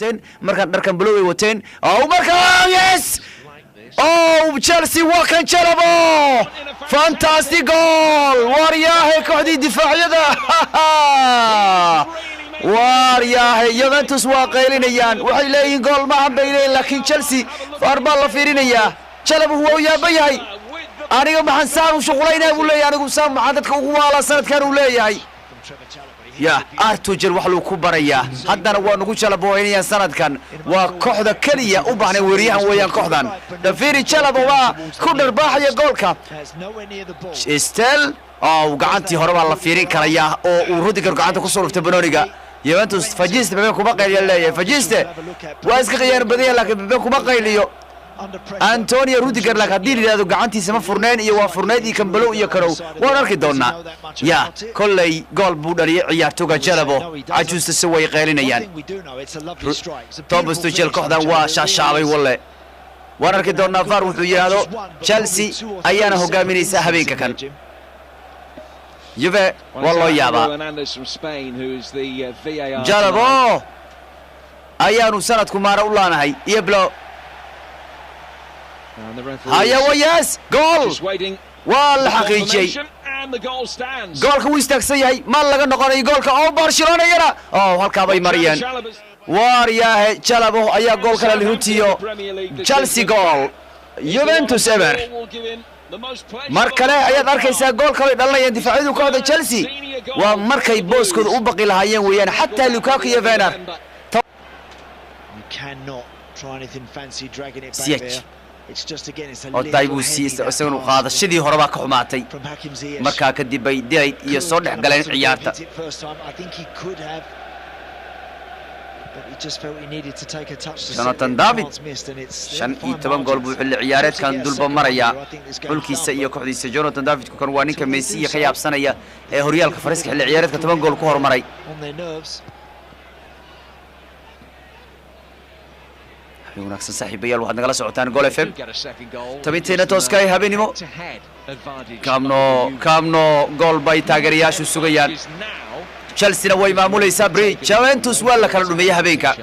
wateen markan dharkan blue ay wateen oo markan yes oh Chelsea waa kan jalabo fantastic goal waryahay kooxdii difaaciyada waryahay Juventus waa qaylinayaan waxay leeyihiin gool ma hambeeyay laakiin Chelsea farba la fiirinaya jalabo waa yaabayahay aniga maxaan saan u shaqulaynaa uu leeyahay anigu saan maxaan dadka ugu waala sanadkan uu leeyahay يا أرتوجر وحلو كبريا هذا نوع نقول بوينيا سند كان وكحدا كليا وبحنا وريها ويا كحدان دفيري شلبوا كل رباح يا جولكا ستيل وقعدتي هرب على فيري كليا وروديجر قعدت كسر في تبنوريجا يوفنتوس فجيست بينكم بقى يلا فجيست واسك غير بديه لكن بينكم بقى ليو أنتونيو روديجر لك هدير هذا قعنتي سما فرنين يوا فرنين يكملوا يكرو ونركي دونا يا كل جول بودري عيارتوغا جلبو عجوز تسوي غيرنا يعني توبس تجيل كحدا وشاشاوي ولا ونركي دونا فار وحيادو تشيلسي أيانا هو قاميني سحبين كان يوفي والله يابا جلبو أيانو سنتكم مارا ولانا هاي يبلو هيا وياس جول والحقيقي جول كويستكسي ما لقى نقري جول كأو برشلونة يلا هالكا باي مريان وارياه جلبه أيا جول كلا لهوتيو تشيلسي جول يوفنتوس إبر مركله أيا أركيسا جول كلا دلنا يدفعوا كذا تشيلسي ومركي بوسكو وبقي لهايين ويان حتى لوكاكو يفنر سيتش odaygu isagu qaadashadii horeba ka xumaatay marka kadib bay diray iyo soo dhex galeen ciyaarta Jonathan David 15 gool buu xilli ciyaareedkan dulba maraya xulkiisa iyo kooxdiisa Jonathan David kan waa ninka Messi ka yaabsanaya ee horyaalka Faransiiska xilli ciyaareedka 10 gool ku hormaray wanaagsan saaxiibayaal waxaad nagala socotaan Goal FM tabinteena tooskay habeenimo kaamno gool bay taageerayaashu sugayaan Chelsea way maamulaysaa bridge Juventus waa la kala dhumeeyay habeenka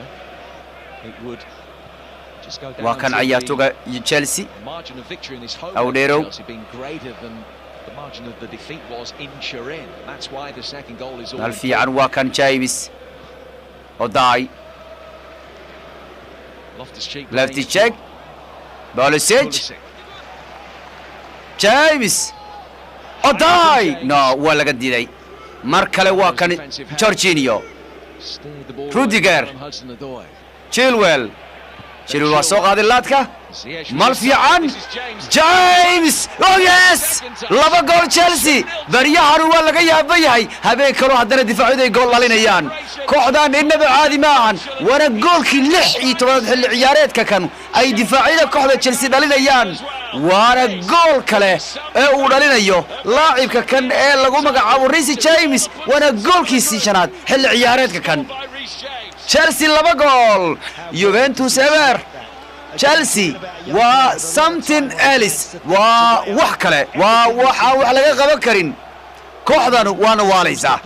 waa kan ciyaartoyga Chelsea Audero hal fiican waa kan James Odai Lefty check Bolisic James Odai no waa laga diiday mar kale waa kan Jorginho Rudiger Chilwell waa soo qaaday laadka mal fiican James oh yes laba gool Chelsea bariyahan waa laga yaabayahay habeen kale haddana difaacyadu ay gool dhalinayaan kooxdan inaba caadi ma ahan wana goolkii 16 xilli ciyaareedka kan ay difaacyada kooxda Chelsea dhalinayaan wana gool kale ee uu dhalinayo laacibka kan ee lagu magacaabo Reece James wana goolkiisii shanaad xilli ciyaareedka kan Chelsea laba gool Juventus ever Chelsea waa something else waa wax kale waa waxa wax laga qaban karin kooxdan waana waalaysa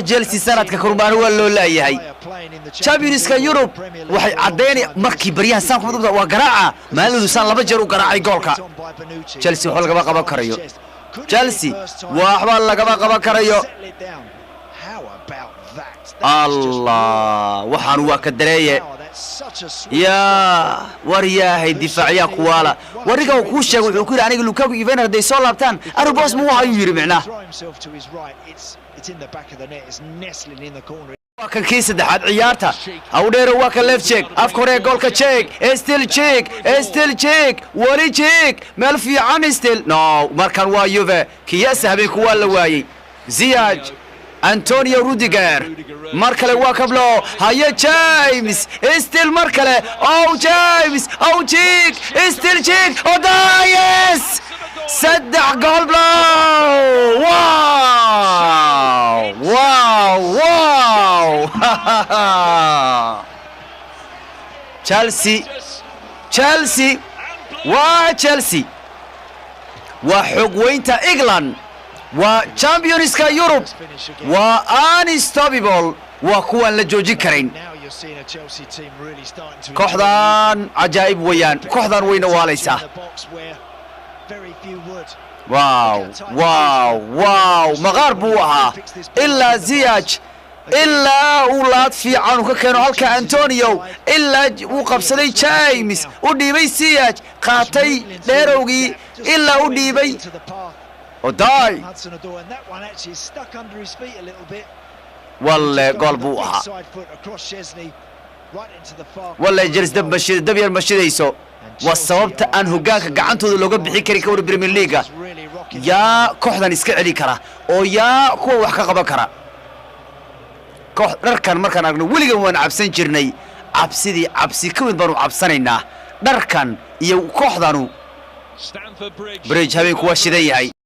Chelsea sanadka kurmaan waa loo leeyahay Champions Europe waxay cadeeyeen markii bariyahan san ku dubta waa garaaca maalindu san laba jeer u garaacay goolka Chelsea waxa laga qaban karayo Chelsea waxba laga qaban karayo الله waxaan waa ka dareeyay يا ورياه دفاعيا كوالا وريقه ku sheeg wuxuu ku yiri aniga Lukaku Ivan haday soo laabtaan anu boos ma waxa yiri macna waa kan kii saddexaad ciyaarta Audero waa ka left check afka hore goolka check still check wali check meel fiican still no markan waa Juve kiyasa habeen ku waa la waayay Ziyech Antonio Rudiger markale waa kablo haya James still markale James check still check yes saddex gool wow Chelsea waa xog weynta England وChampions Europe وunstoppable وكوان لا جوجي كارين kooxdan cajaa'ib weeyaan kooxdan wayna waalaysaa waaw maqaar buu ahaa ilaa Ziyech ilaa uu laad fiican ka keeno halka Antonio ilaa uu qabsaday James u dhiibay Ziyech qaatay dheerowgii ilaa u dhiibay Oday walle gool buu ahaa walle Chelsea dab yar mashidayso wasababta aan hogaanka gacantooda looga bixin karin ka war Premier League yaa kooxdan iska celi kara oo yaa kuwa wax ka qaban kara koox dharkan markaan aragno weligan waan cabsan jirnay cabsi ka mid baanu cabsanaynaa dharkan iyo kooxdanu Bridge habeenku waa shidan yahay